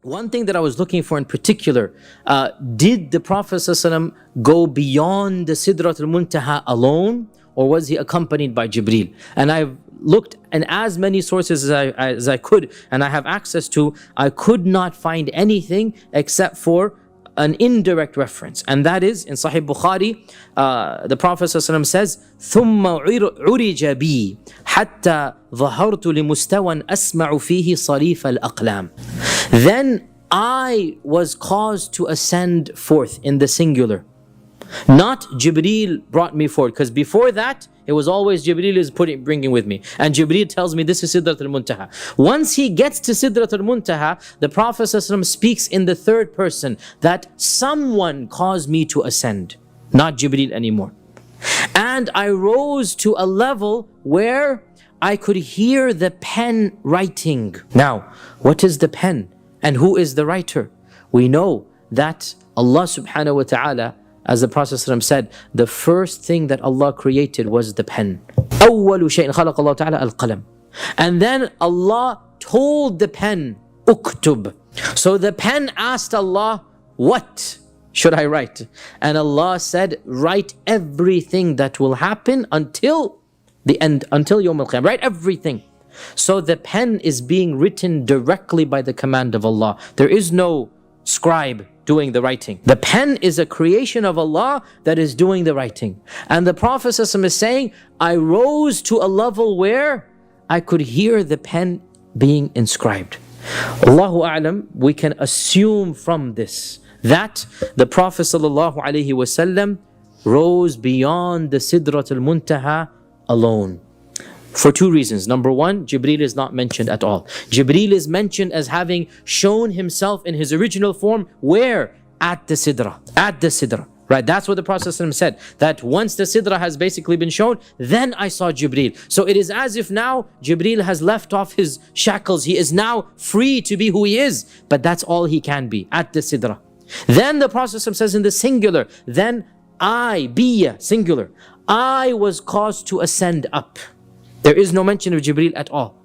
one thing that I was looking for in particular, did the Prophet ﷺ go beyond the Sidratul Muntaha alone, or was he accompanied by Jibreel? And I've looked in as many sources as I could, and I have access to, I could not find anything except for an indirect reference, and that is in Sahih Bukhari. The Prophet ﷺ says, ثُمَّ عُرِجَ بِي حَتَّى ظَهَرْتُ لِمُسْتَوًى أَسْمَعُ فِيهِ صَرِيفَ الْأَقْلَامِ. Then I was caused to ascend forth in the singular. Not Jibreel brought me forward, because before that, it was always Jibreel is bringing with me. And Jibreel tells me this is Sidratul Muntaha. Once he gets to Sidratul Muntaha, the Prophet ﷺ speaks in the third person that someone caused me to ascend, not Jibreel anymore. And I rose to a level where I could hear the pen writing. Now, what is the pen? And who is the writer? We know that Allah subhanahu wa ta'ala, as the Prophet ﷺ said, the first thing that Allah created was the pen. أول شيء خلق الله تعالى القلم. And then Allah told the pen, uktub. So the pen asked Allah, what should I write? And Allah said, write everything that will happen until the end, until Yawm al-Qiyamah. Write everything. So the pen is being written directly by the command of Allah. There is no scribe doing the writing. The pen is a creation of Allah that is doing the writing. And the Prophet ﷺ is saying, I rose to a level where I could hear the pen being inscribed. Allahu A'lam, we can assume from this that the Prophet ﷺ rose beyond the Sidratul Muntaha alone. For two reasons. Number one, Jibreel is not mentioned at all. Jibreel is mentioned as having shown himself in his original form. Where? At the Sidra. At the Sidra. Right? That's what the Prophet ﷺ said. That once the Sidra has basically been shown, then I saw Jibreel. So it is as if now Jibreel has left off his shackles. He is now free to be who he is. But that's all he can be. At the Sidra. Then the Prophet ﷺ says in the singular, then I, biya, singular, I was caused to ascend up. There is no mention of Jibreel at all.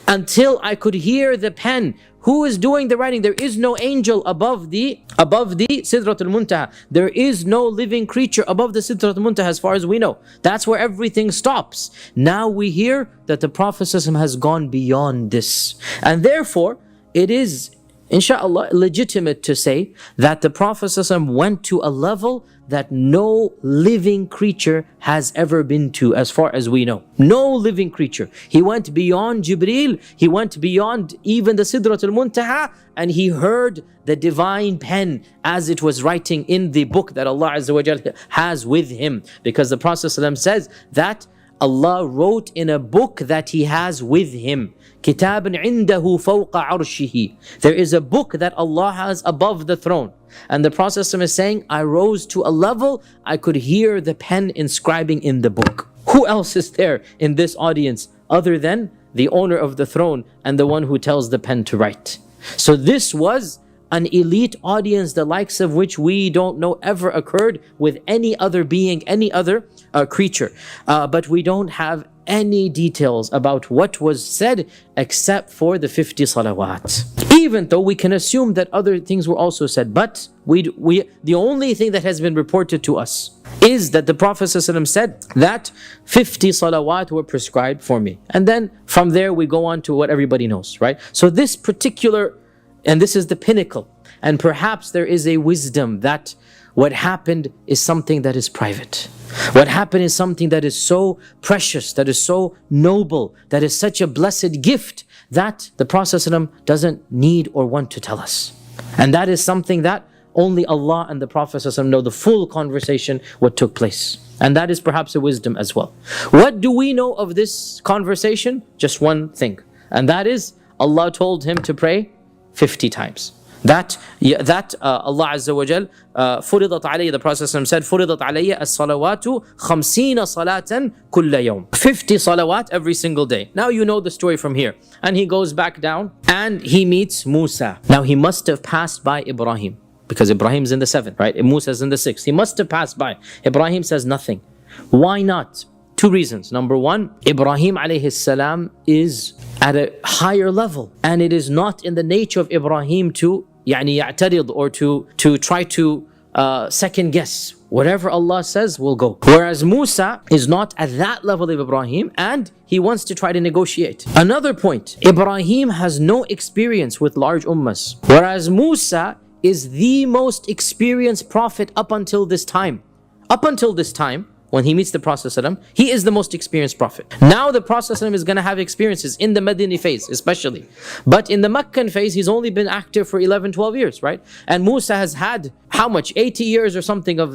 Until I could hear the pen. Who is doing the writing? There is no angel above the Sidratul Muntaha. There is no living creature above the Sidratul Muntaha as far as we know. That's where everything stops. Now we hear that the Prophet ﷺ has gone beyond this. And therefore, it is, inshallah, legitimate to say that the Prophet ﷺ went to a level that no living creature has ever been to as far as we know. No living creature. He went beyond Jibreel. He went beyond even the Sidratul Muntaha, and he heard the divine pen as it was writing in the book that Allah Azza wa Jalla has with him. Because the Prophet ﷺ says that Allah wrote in a book that he has with him. كِتَابٌ عِنْدَهُ فَوْقَ عَرْشِهِ. There is a book that Allah has above the throne. And the Prophet ﷺ is saying, I rose to a level I could hear the pen inscribing in the book. Who else is there in this audience other than the owner of the throne and the one who tells the pen to write? So this was an elite audience, the likes of which we don't know ever occurred with any other being, any other creature. But we don't have any details about what was said except for the 50 salawat. Even though we can assume that other things were also said, but the only thing that has been reported to us is that the Prophet ﷺ said that 50 salawat were prescribed for me. And then from there we go on to what everybody knows, right? So this particular, and this is the pinnacle, and perhaps there is a wisdom that what happened is something that is private. What happened is something that is so precious, that is so noble, that is such a blessed gift that the Prophet ﷺ doesn't need or want to tell us. And that is something that only Allah and the Prophet ﷺ know the full conversation, what took place. And that is perhaps a wisdom as well. What do we know of this conversation? Just one thing. And that is Allah told him to pray 50 times. That Allah Azza wa Jal, فُرِضَتْ عَلَيَّ, the Prophet said, فُرِضَتْ عَلَيَّ الصَّلَوَاتُ 50 صَلَاةً كُلَّ يَوْمٍ. 50 salawat every single day. Now you know the story from here. And he goes back down and he meets Musa. Now he must have passed by Ibrahim, because Ibrahim's in the 7th, right? Musa's in the 6th. He must have passed by. Ibrahim says nothing. Why not? Two reasons. Number one, Ibrahim alayhi salam is at a higher level. And it is not in the nature of Ibrahim to يعترض or to try to second guess. Whatever Allah says will go. Whereas Musa is not at that level of Ibrahim, and he wants to try to negotiate. Another point, Ibrahim has no experience with large ummas, whereas Musa is the most experienced prophet up until this time. Up until this time, when he meets the Prophet ﷺ, he is the most experienced prophet. Now the Prophet ﷺ is going to have experiences in the Madini phase especially. But in the Meccan phase, he's only been active for 11, 12 years, right? And Musa has had how much? 80 years or something of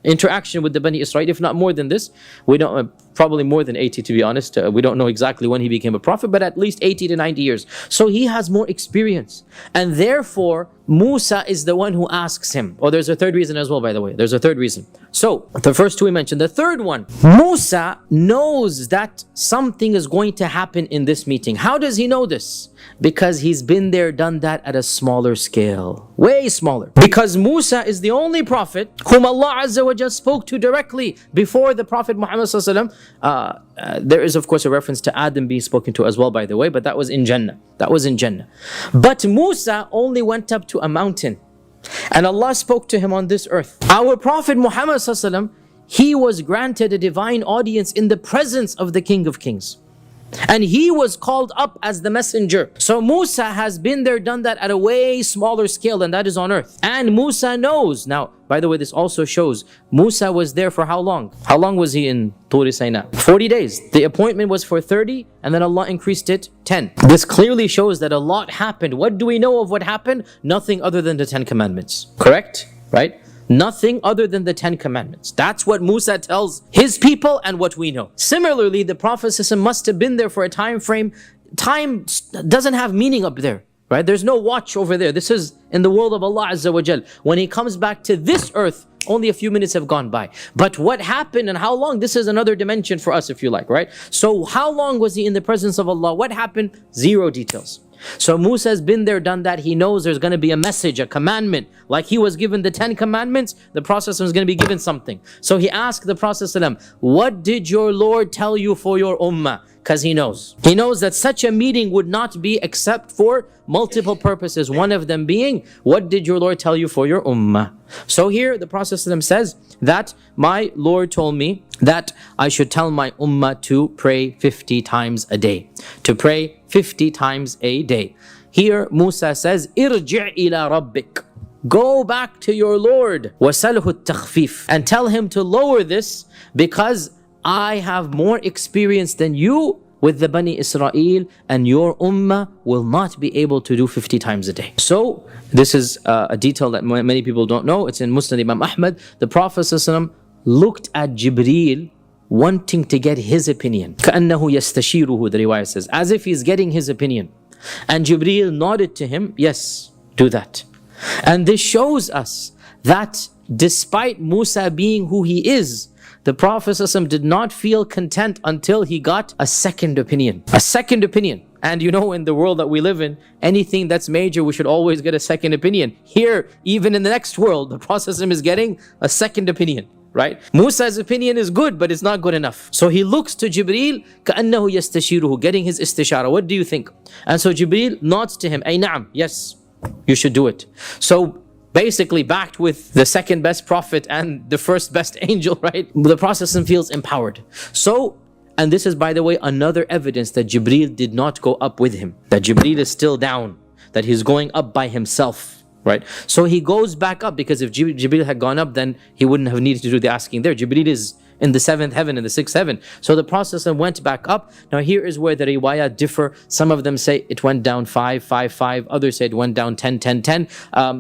interaction with the Bani Israel, if not more than this. We don't, probably more than 80 to be honest. We don't know exactly when he became a prophet, but at least 80 to 90 years. So he has more experience. And therefore, Musa is the one who asks him. Oh, there's a third reason as well, by the way. There's a third reason. So, the first two we mentioned. The third one, Musa knows that something is going to happen in this meeting. How does he know this? Because he's been there, done that at a smaller scale. Way smaller. Because Musa is the only prophet whom Allah Azza wa Jalla spoke to directly before the Prophet Muhammad Sallallahu Alaihi Wasallam. There is of course a reference to Adam being spoken to as well, by the way, but that was in Jannah. That was in Jannah. But Musa only went up to a mountain, and Allah spoke to him on this earth. Our Prophet Muhammad Sallallahu Alaihi Wasallam, he was granted a divine audience in the presence of the King of Kings. And he was called up as the messenger. So Musa has been there, done that at a way smaller scale, and that is on earth. And Musa knows. Now, by the way, this also shows Musa was there for how long? How long was he in Tur Sinai? 40 days. The appointment was for 30, and then Allah increased it 10. This clearly shows that a lot happened. What do we know of what happened? Nothing other than the 10 commandments. Correct? Right? Nothing other than the 10 commandments. That's what Musa tells his people and what we know. Similarly, the Prophet ﷺ must have been there for a time frame. Time doesn't have meaning up there, right? There's no watch over there. This is in the world of Allah Azza wa Jal. When he comes back to this earth, only a few minutes have gone by. But what happened and how long, this is another dimension for us if you like, right? So how long was he in the presence of Allah? What happened? Zero details. So Musa has been there, done that. He knows there's going to be a message, a commandment. Like he was given the 10 commandments, the Prophet was going to be given something. So he asked the Prophet, what did your Lord tell you for your ummah? Because he knows. He knows that such a meeting would not be except for multiple purposes. One of them being, what did your Lord tell you for your ummah? So here the Prophet says that my Lord told me that I should tell my ummah to pray 50 times a day. To pray 50 times a day. Here Musa says, Irji' ila rabbik. Go back to your Lord. Wasalhu at-takhfif. And tell him to lower this because I have more experience than you with the Bani Israel, and your ummah will not be able to do 50 times a day. So this is a detail that many people don't know. It's in Musnad Imam Ahmad. The Prophet ﷺ looked at Jibreel wanting to get his opinion. كَأَنَّهُ يَسْتَشِيرُهُ, the riwayah says, as if he's getting his opinion. And Jibreel nodded to him, yes, do that. And this shows us that despite Musa being who he is, the Prophet ﷺ did not feel content until he got a second opinion. A second opinion. And you know, in the world that we live in, anything that's major, we should always get a second opinion. Here, even in the next world, the Prophet ﷺ is getting a second opinion. Right? Musa's opinion is good, but it's not good enough. So he looks to Jibreel, كَأَنَّهُ يَسْتَشِيرُهُ, getting his istishara. What do you think? And so Jibreel nods to him, أي نعم, yes, you should do it. So basically backed with the second best prophet and the first best angel, right? The Prophet feels empowered. So, and this is, by the way, another evidence that Jibreel did not go up with him. That Jibreel is still down. That he's going up by himself. Right? So he goes back up, because if Jibreel had gone up, then he wouldn't have needed to do the asking there. Jibreel is in the 7th heaven, in the 6th heaven. So the Prophet went back up. Now here is where the riwayah differ. Some of them say it went down 5, 5, 5. Others say it went down 10, 10, 10.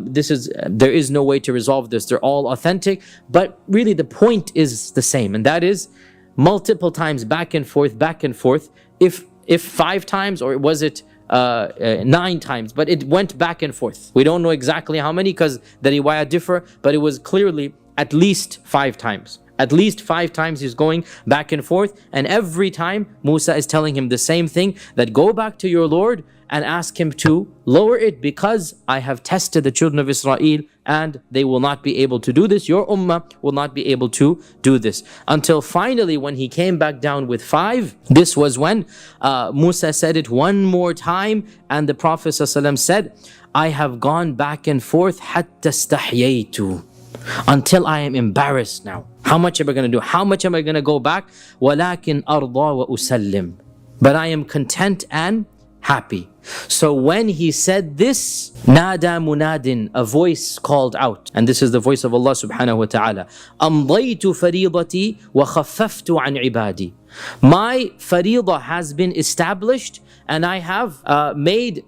There is no way to resolve this. They're all authentic. But really the point is the same. And that is multiple times back and forth, back and forth. If 5 times, or was it 9 times, but it went back and forth. We don't know exactly how many because the riwayah differ, but it was clearly at least 5 times. At least 5 times he's going back and forth, and every time Musa is telling him the same thing, that go back to your Lord and ask him to lower it, because I have tested the children of Israel and they will not be able to do this. Your ummah will not be able to do this. Until finally when he came back down with 5, this was when Musa said it one more time, and the Prophet ﷺ said, I have gone back and forth hatta stahyaytu, until I am embarrassed now. How much am I going to do? How much am I going to go back? وَلَكِنْ أَرْضَى وَأُسَلِّمْ, but I am content and happy. So when he said this, nada munadin, a voice called out, and this is the voice of Allah subhanahu wa ta'ala, أَمْضَيْتُ فَرِيضَتِي وَخَفَّفْتُ عَنْ عِبَادِي, my faridah has been established and I have made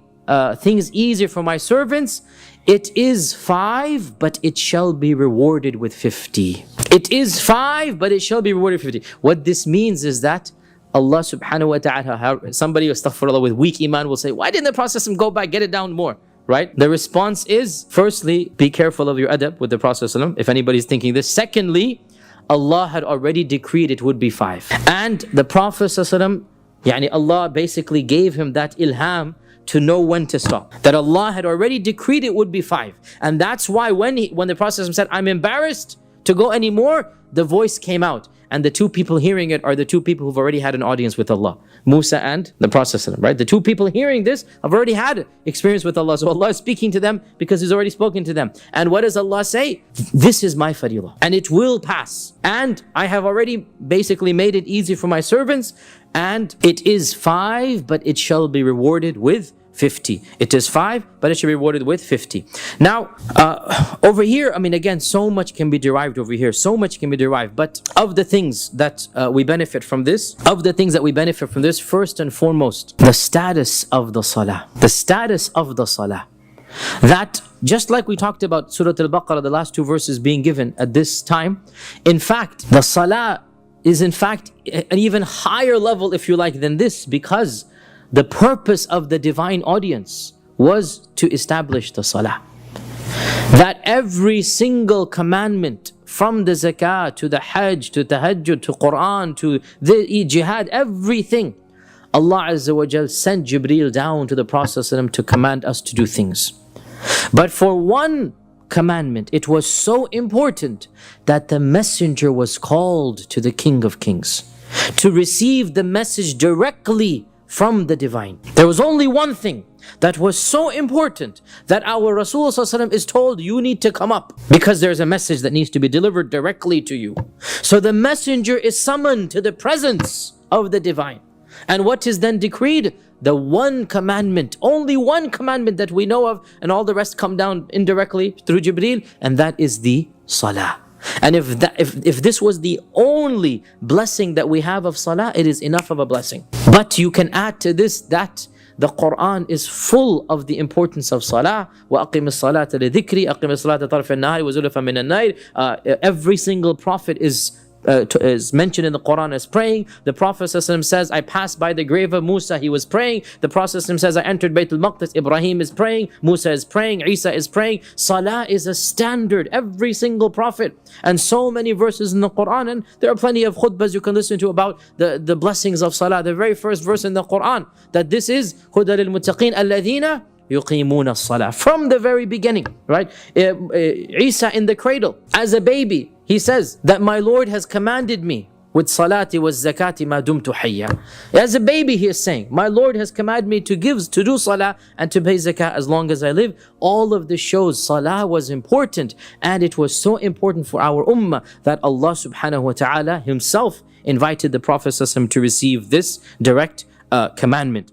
things easier for my servants. It is 5, but it shall be rewarded with 50. It is 5, but it shall be rewarded with 50. What this means is that Allah subhanahu wa ta'ala, somebody, astaghfirullah, with weak iman will say, why didn't the Prophet go back, get it down more? Right? The response is, firstly, be careful of your adab with the Prophet, if anybody's thinking this. Secondly, Allah had already decreed it would be 5. And the Prophet, Allah basically gave him that ilham to know when to stop. That Allah had already decreed it would be 5. And that's why when the Prophet said, I'm embarrassed to go anymore, the voice came out. And the 2 people hearing it are the 2 people who've already had an audience with Allah, Musa and the Prophet, right? The 2 people hearing this have already had experience with Allah. So Allah is speaking to them because He's already spoken to them. And what does Allah say? This is my faridah, and it will pass. And I have already basically made it easy for my servants. And it is 5, but it shall be rewarded with 50. It is 5, but it should be rewarded with 50. Now, over here, again, so much can be derived over here. So much can be derived. But of the things that we benefit from this, first and foremost, the status of the salah. The status of the salah. That, just like we talked about Surah Al-Baqarah, the last 2 verses being given at this time, in fact, the salah is in fact an even higher level, if you like, than this, because the purpose of the divine audience was to establish the salah. That every single commandment, from the zakah to the hajj to tahajjud to Quran to the jihad, everything, Allah Azza wa Jal sent Jibreel down to the Prophet to command us to do things. But for one commandment, it was so important that the messenger was called to the King of Kings to receive the message directly from the divine. There was only one thing that was so important that our Rasul is told, you need to come up because there's a message that needs to be delivered directly to you. So the messenger is summoned to the presence of the divine. And what is then decreed? The one commandment, only one commandment that we know of, and all the rest come down indirectly through Jibreel, and that is the salah. And if this was the only blessing that we have of salah, it is enough of a blessing. But you can add to this that the Quran is full of the importance of salah. وَأَقِمِ الصَّلَاةَ لِذِكْرِ أَقِمِ الصَّلَاةَ طَرْفَ النَّهَارِ وَزُلَفًا مِنَ النَّيْلِ. Every single prophet is mentioned in the Quran as praying. The Prophet ﷺ says, I passed by the grave of Musa, he was praying. The Prophet ﷺ says, I entered Bayt al-Maqdis, Ibrahim is praying, Musa is praying, Isa is praying. Salah is a standard, every single prophet. And so many verses in the Quran, and there are plenty of khutbahs you can listen to about the blessings of salah. The very first verse in the Quran, that this is هُدَى لِلْمُتَّقِينَ الَّذِينَ يُقِيمُونَ الصَّلَاةَ. From the very beginning, right? Isa in the cradle, as a baby, he says that my Lord has commanded me with salati was zakati ma dumtu hayya. As a baby, he is saying, my Lord has commanded me to do salah and to pay zakah as long as I live. All of this shows salah was important, and it was so important for our ummah that Allah subhanahu wa ta'ala himself invited the Prophet to receive this direct commandment.